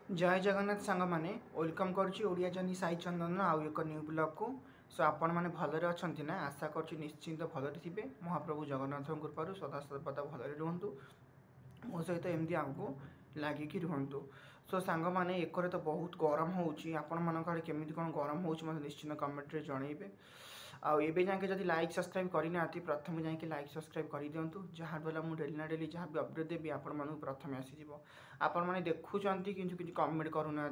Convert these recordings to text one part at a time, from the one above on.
जय जगन्नाथ सांग मैंने वेलकम करुच्ची ओडिया जर्नी साई चंदन आउ एक न्यू ब्लॉग को सो आपण मैंने भलरे अच्छा ना आशा कर निश्चिंत भलरे थे महाप्रभु जगन्नाथ कृपार सदा सर्वदा भलरे रुहतु मो सहित एमती आगू लगिकी रुहतु सो सांग मैंने एक तो बहुत गरम होपण केमी कौन गरम हो निश्चिंत कमेंट जनइबे आबे जाके जब लाइक सब्सक्राइब करना प्रथम जाकि लाइक सब्सक्राइब कर दिंतु जहाँद्वारा मुझे डेली ना डेली जहाँ भी अपडेट देवी आपण मानक प्रथम आसीज आपण मैंने देखुं कि कमेंट करूना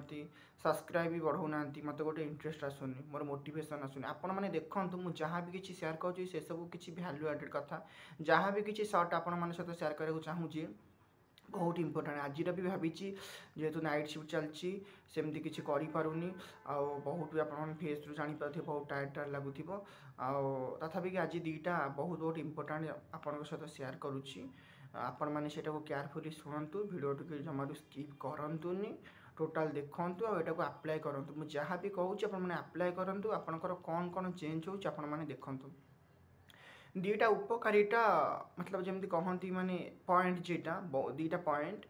सब्सक्राइब भी बढ़ाऊना मत गोटे इंटरेस्ट आसुनी मोर मोटिवेशन आसुनी आपण मैंने देखूँ मुझे जहाँ भी किसी शेयर कर सब किसी वैल्यू एडेड कथा जहाँ भी किसी सर्ट आपण मान सहित शेयर करने चाहूँगी बहुत इंपोर्टेंट आज भी भावी जेहेतु नाइट शिफ्ट चलती सेमती किसी करें बहुत भी आप फेस रू जापारे बहुत टायर्ड टायर्ड लगुथ तथापि आज दीटा बहुत बहुत इंपोर्टेंट आपण सहित शेयर करुच्ची आपण मैंने केयरफुली शुणु भिडियो टी जमारू स्किप करतुनि टोटाल देखूँ आटा को आप्लाय करूँ मुझे जहाँ भी कहूँ आपने आप्लाय करूँ आपंकर कौन कौन चेंज होने देखूँ दीटा उपकारिता मतलब जमी कहती माने पॉइंट जेटा दीटा पॉइंट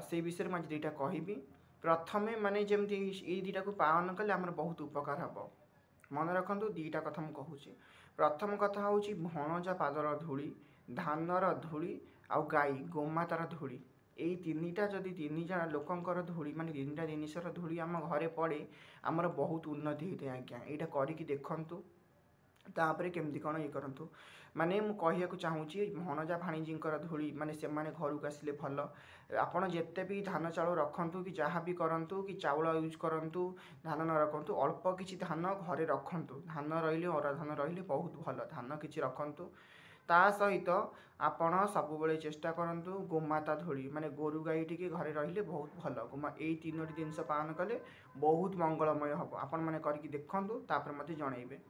से विषय में दीटा कहि प्रथम माने जमी ये दीटा को पालन कले आमर बहुत उपकार हम मन रखु दीटा कथा मुझे कहूँ प्रथम कथा हूँ भणजा पादर धूली धानर धूली आउ गाई गोमातार धूली यही तीनटा जदि तीन जन लोकंर धूली माने तीनटा जिनसर धूली आम घरे पड़े आमर बहुत उन्नति होता है आज्ञा यहाँ करके देखूँ तापर केमती कौन ये करूँ माने मु कहूँ चाहूँगी भणजा भाणीजी धूली माने से माने घर को आसिले भल आपड़ जिते भी धान चाउल रखु कि जहाँ भी करूँ कि चाउल यूज करूँ धान न रखु अल्प किसी धान घरे रखु धान रही अरा धान रही बहुत भल धान किसी रखु ता सहित आपण सब बेले चेष्टा करूँ गोमाता धूली माने गोरु गाई टी घरे रही बहुत भल गोमा यही तीनोटी जिनस पालन कले बहुत मंगलमय हम आपण मैंने करके देखूँ तापर मत जनइबे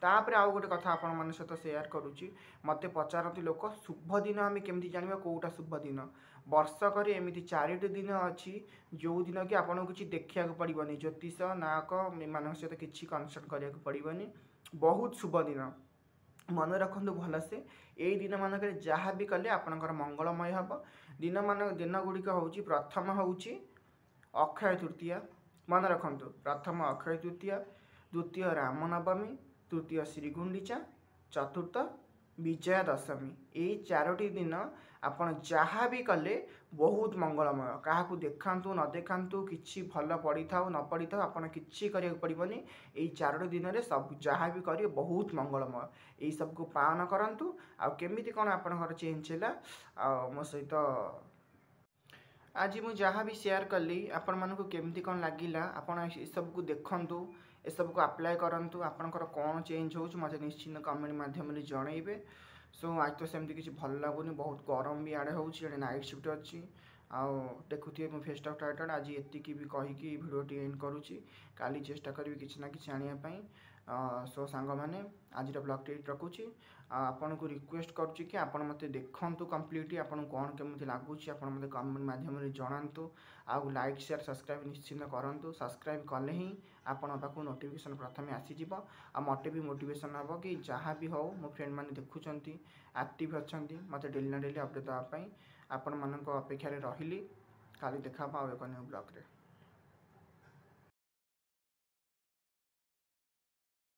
तापर आउ गोटे कथा आपण मन सहित शेयर करुच्ची मत पचारती लोक शुभ दिन आम केमी जाना कौटा शुभ दिन वर्षक एमती 4टी दिन अच्छी जो दिन कि आपको किसी देखा पड़ोनी ज्योतिष नाक मान सहित किसी कनसल्ट करा पड़ोनी बहुत शुभ दिन मन रखु भलसे यही दिन मानक जहाँ भी कले आपणकर मंगलमय हम दिन मान दिन गुड़िक हूँ प्रथम हूँ अक्षय तृतीया मन रखु प्रथम अक्षय तृतीया द्वितीय रामनवमी तृतीय श्रीगुंडीचा चतुर्थ विजया दशमी यही 4टी दिन आपड़ जहाँ भी कले बहुत मंगलमय क्या देखातु न देखातु कि भल पड़ी था न पड़ी था आपड़ कि पड़ोनी यही 4टी दिन में सब जहाँ भी करेंगे बहुत मंगलमय यही सबको पालन करूँ आमती कौन आप चेंज है मो सहित आज मुझे जहाँ भी शेयर कली आपण मानक केमती कौन लगिला आपण सब को देखु ए सब को अप्लाई करूँ आपंकर कौन चेंज हो मत निश्चिंत कमेंट मध्यम जनइबे सो आज तो सेमती किसी भल लगुनि बहुत गरम भी आड़े हो नाइट शिफ्ट अच्छी आउ देखुए मुझे फेस्ट ऑफ टाइटल आज एतिकी भी कहीकि भिडियोटी एंड करुच्ची काली चेष्टा करी किसी ना कि आने सो सांग मैंने आज ब्लॉग रखुच्छी आपन को रिक्वेस्ट करुच्ची कि आपण मते देखंतु कंप्लीटली आपन कौन केमती लगुच आप मते कमेंट माध्यम जनातु आउ लाइक शेयर सब्सक्राइब निश्चिंत करूँ सब्सक्राइब कले ही आपण पाक नोटिफिकेशन प्रथम आसीज आ मटे भी मोटिवेशन हम कि जहाँ भी हो मो फ्रेंड मैंने देखुंत एक्टिव अच्छा मत डेली ना डेली अपडेट देवाई आपण मान अपेक्षा रही काली देखा एक न्यू ब्लॉग रे।